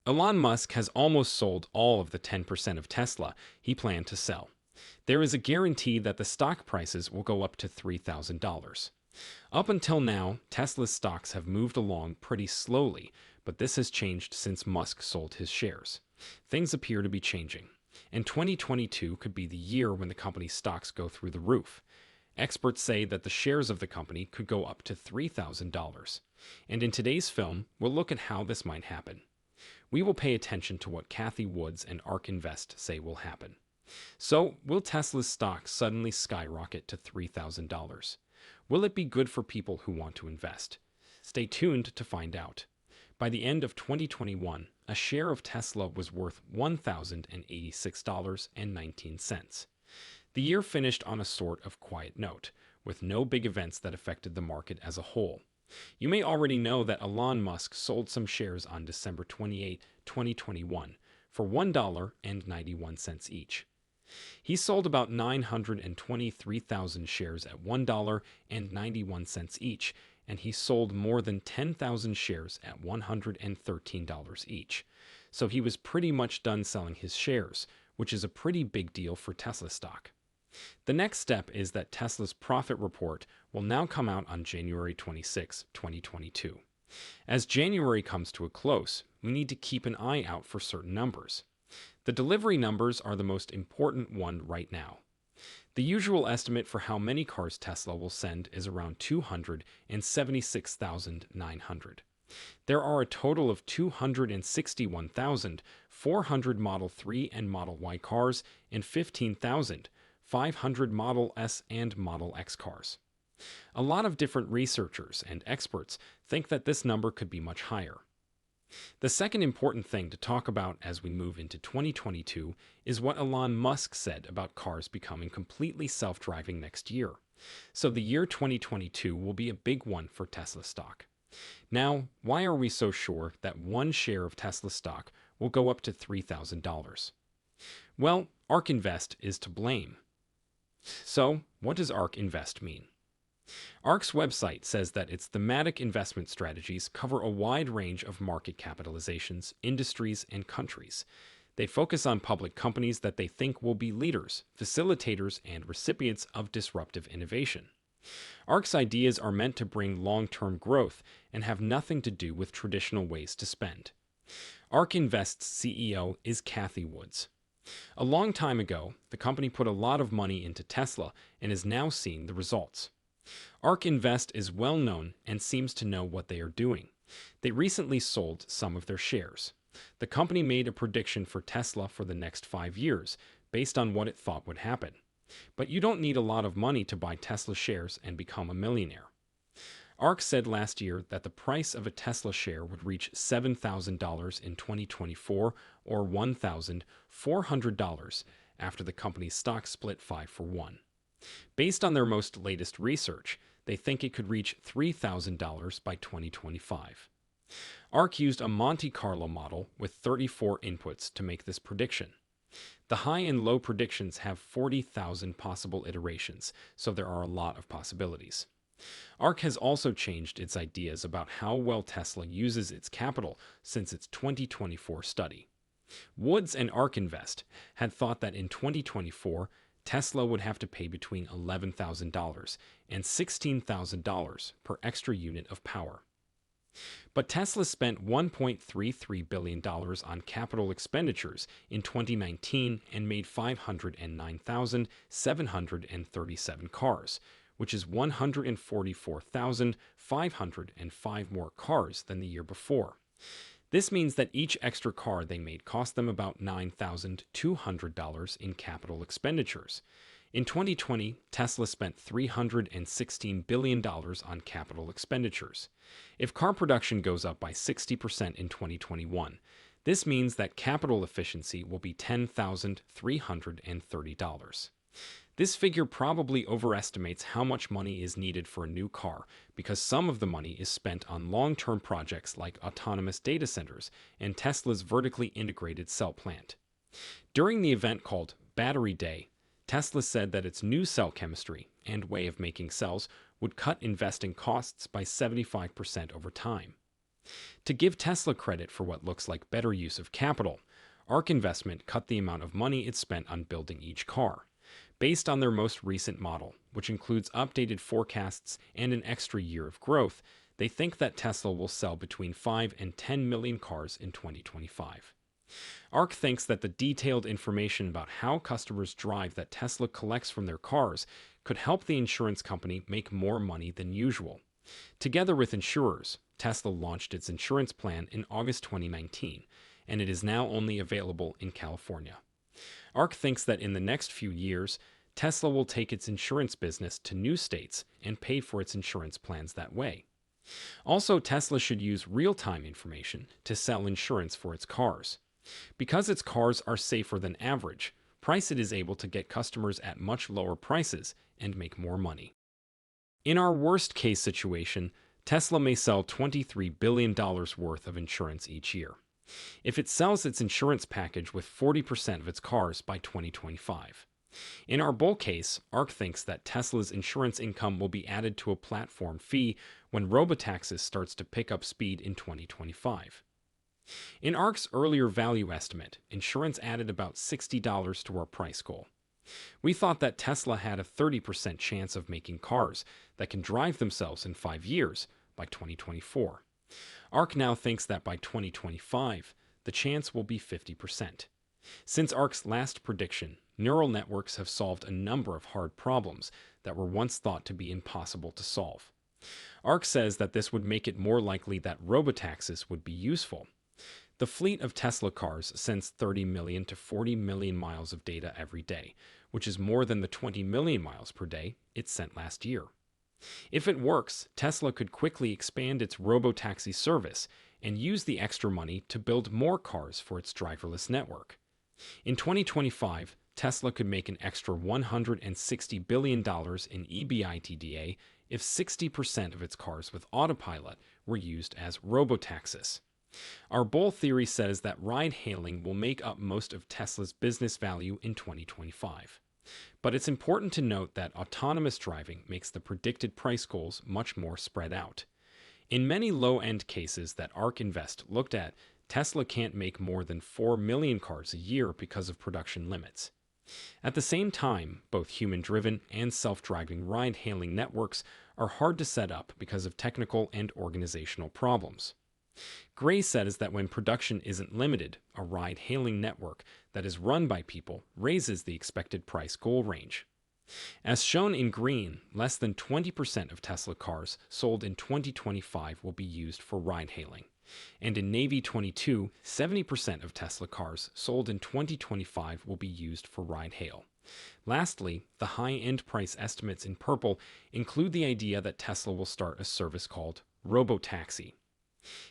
Elon Musk has almost sold all of the 10% of Tesla he planned to sell. There is a guarantee that the stock prices will go up to $3,000. Up until now, Tesla's stocks have moved along pretty slowly, but this has changed since Musk sold his shares. Things appear to be changing, and 2022 could be the year when the company's stocks go through the roof. Experts say that the shares of the company could go up to $3,000. And in today's film, we'll look at how this might happen. We will pay attention to what Cathie Woods and ARK Invest say will happen. So, will Tesla's stock suddenly skyrocket to $3,000? Will it be good for people who want to invest? Stay tuned to find out. By the end of 2021, a share of Tesla was worth $1,086.19. The year finished on a sort of quiet note, with no big events that affected the market as a whole. You may already know that Elon Musk sold some shares on December 28, 2021, for $1.91 each. He sold about 923,000 shares at $1.91 each, and he sold more than 10,000 shares at $113 each. So he was pretty much done selling his shares, which is a pretty big deal for Tesla stock. The next step is that Tesla's profit report will now come out on January 26, 2022. As January comes to a close, we need to keep an eye out for certain numbers. The delivery numbers are the most important one right now. The usual estimate for how many cars Tesla will send is around 276,900. There are a total of 261,400 Model 3 and Model Y cars and 15,500 Model S and Model X cars. A lot of different researchers and experts think that this number could be much higher. The second important thing to talk about as we move into 2022 is what Elon Musk said about cars becoming completely self-driving next year. So the year 2022 will be a big one for Tesla stock. Now, why are we so sure that one share of Tesla stock will go up to $3,000? Well, ARK Invest is to blame. So, what does ARK Invest mean? ARK's website says that its thematic investment strategies cover a wide range of market capitalizations, industries, and countries. They focus on public companies that they think will be leaders, facilitators, and recipients of disruptive innovation. ARK's ideas are meant to bring long-term growth and have nothing to do with traditional ways to spend. ARK Invest's CEO is Cathie Woods. A long time ago, the company put a lot of money into Tesla and is now seeing the results. ARK Invest is well known and seems to know what they are doing. They recently sold some of their shares. The company made a prediction for Tesla for the next 5 years based on what it thought would happen. But you don't need a lot of money to buy Tesla shares and become a millionaire. ARK said last year that the price of a Tesla share would reach $7,000 in 2024 or $1,400 after the company's stock split 5-for-1. Based on their most latest research, they think it could reach $3,000 by 2025. ARK used a Monte Carlo model with 34 inputs to make this prediction. The high and low predictions have 40,000 possible iterations, so there are a lot of possibilities. ARK has also changed its ideas about how well Tesla uses its capital since its 2024 study. Woods and ARK Invest had thought that in 2024, Tesla would have to pay between $11,000 and $16,000 per extra unit of power. But Tesla spent $1.33 billion on capital expenditures in 2019 and made 509,737 cars, which is 144,505 more cars than the year before. This means that each extra car they made cost them about $9,200 in capital expenditures. In 2020, Tesla spent $316 billion on capital expenditures. If car production goes up by 60% in 2021, this means that capital efficiency will be $10,330. This figure probably overestimates how much money is needed for a new car because some of the money is spent on long-term projects like autonomous data centers and Tesla's vertically integrated cell plant. During the event called Battery Day, Tesla said that its new cell chemistry and way of making cells would cut investing costs by 75% over time. To give Tesla credit for what looks like better use of capital, ARK Investment cut the amount of money it spent on building each car, based on their most recent model, which includes updated forecasts and an extra year of growth. They think that Tesla will sell between 5 and 10 million cars in 2025. ARK thinks that the detailed information about how customers drive that Tesla collects from their cars could help the insurance company make more money than usual. Together with insurers, Tesla launched its insurance plan in August 2019, and it is now only available in California. ARK thinks that in the next few years, Tesla will take its insurance business to new states and pay for its insurance plans that way. Also, Tesla should use real-time information to sell insurance for its cars. Because its cars are safer than average, it is able to get customers at much lower prices and make more money. In our worst-case situation, Tesla may sell $23 billion worth of insurance each year, if it sells its insurance package with 40% of its cars by 2025. In our bull case, ARK thinks that Tesla's insurance income will be added to a platform fee when robotaxis starts to pick up speed in 2025. In ARK's earlier value estimate, insurance added about $60 to our price goal. We thought that Tesla had a 30% chance of making cars that can drive themselves in 5 years by 2024. ARK now thinks that by 2025, the chance will be 50%. Since ARK's last prediction, neural networks have solved a number of hard problems that were once thought to be impossible to solve. ARK says that this would make it more likely that robotaxis would be useful. The fleet of Tesla cars sends 30 million to 40 million miles of data every day, which is more than the 20 million miles per day it sent last year. If it works, Tesla could quickly expand its robotaxi service and use the extra money to build more cars for its driverless network. In 2025, Tesla could make an extra $160 billion in EBITDA if 60% of its cars with autopilot were used as robotaxis. Our bull theory says that ride-hailing will make up most of Tesla's business value in 2025. But it's important to note that autonomous driving makes the predicted price goals much more spread out. In many low-end cases that ARK Invest looked at, Tesla can't make more than 4 million cars a year because of production limits. At the same time, both human-driven and self-driving ride-hailing networks are hard to set up because of technical and organizational problems. Gray says that when production isn't limited, a ride-hailing network that is run by people raises the expected price goal range. As shown in green, less than 20% of Tesla cars sold in 2025 will be used for ride-hailing. And in Navy 22, 70% of Tesla cars sold in 2025 will be used for ride-hail. Lastly, the high-end price estimates in purple include the idea that Tesla will start a service called Robotaxi.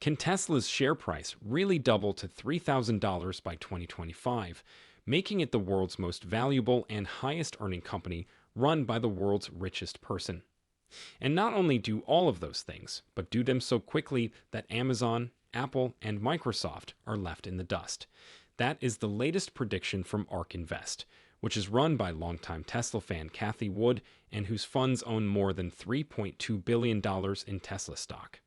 Can Tesla's share price really double to $3,000 by 2025, making it the world's most valuable and highest-earning company run by the world's richest person? And not only do all of those things, but do them so quickly that Amazon, Apple, and Microsoft are left in the dust. That is the latest prediction from ARK Invest, which is run by longtime Tesla fan Cathie Wood and whose funds own more than $3.2 billion in Tesla stock.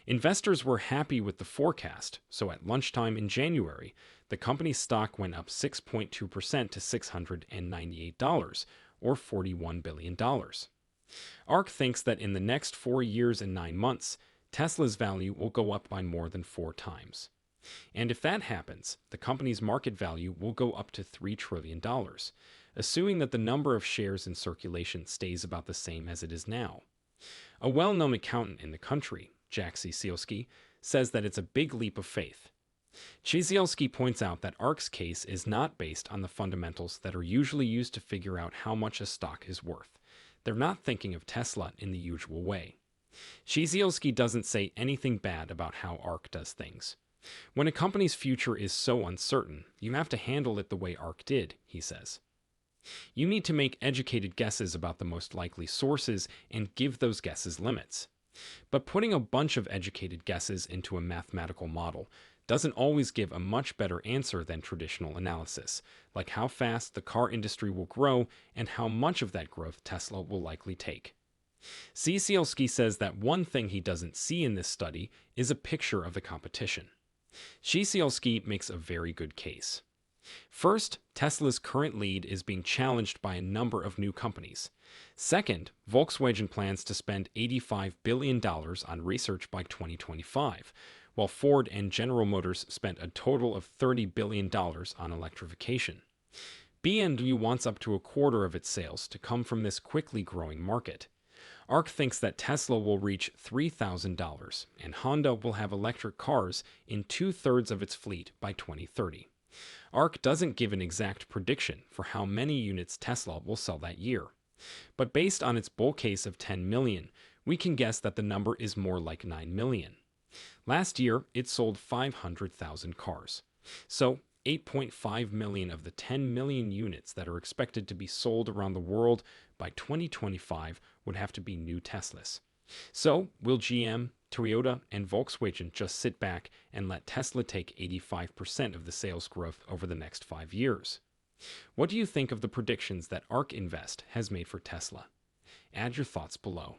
Investors were happy with the forecast, so at lunchtime in January, the company's stock went up 6.2% to $698, or $41 billion. ARK thinks that in the next 4 years and 9 months, Tesla's value will go up by more than 4 times. And if that happens, the company's market value will go up to $3 trillion, assuming that the number of shares in circulation stays about the same as it is now. A well-known accountant in the country, Jack Ciesielski, says that it's a big leap of faith. Ciesielski points out that ARK's case is not based on the fundamentals that are usually used to figure out how much a stock is worth. They're not thinking of Tesla in the usual way. Ciesielski doesn't say anything bad about how ARK does things. When a company's future is so uncertain, you have to handle it the way ARK did, he says. You need to make educated guesses about the most likely sources and give those guesses limits. But putting a bunch of educated guesses into a mathematical model doesn't always give a much better answer than traditional analysis, like how fast the car industry will grow and how much of that growth Tesla will likely take. Csielski says that one thing he doesn't see in this study is a picture of the competition. Csielski makes a very good case. First, Tesla's current lead is being challenged by a number of new companies. Second, Volkswagen plans to spend $85 billion on research by 2025, while Ford and General Motors spent a total of $30 billion on electrification. BMW wants up to a quarter of its sales to come from this quickly growing market. ARC thinks that Tesla will reach $3,000 and Honda will have electric cars in two-thirds of its fleet by 2030. ARC doesn't give an exact prediction for how many units Tesla will sell that year. But based on its bull case of 10 million, we can guess that the number is more like 9 million. Last year, it sold 500,000 cars. So, 8.5 million of the 10 million units that are expected to be sold around the world by 2025 would have to be new Teslas. So, will GM, Toyota, and Volkswagen just sit back and let Tesla take 85% of the sales growth over the next 5 years? What do you think of the predictions that ARK Invest has made for Tesla? Add your thoughts below.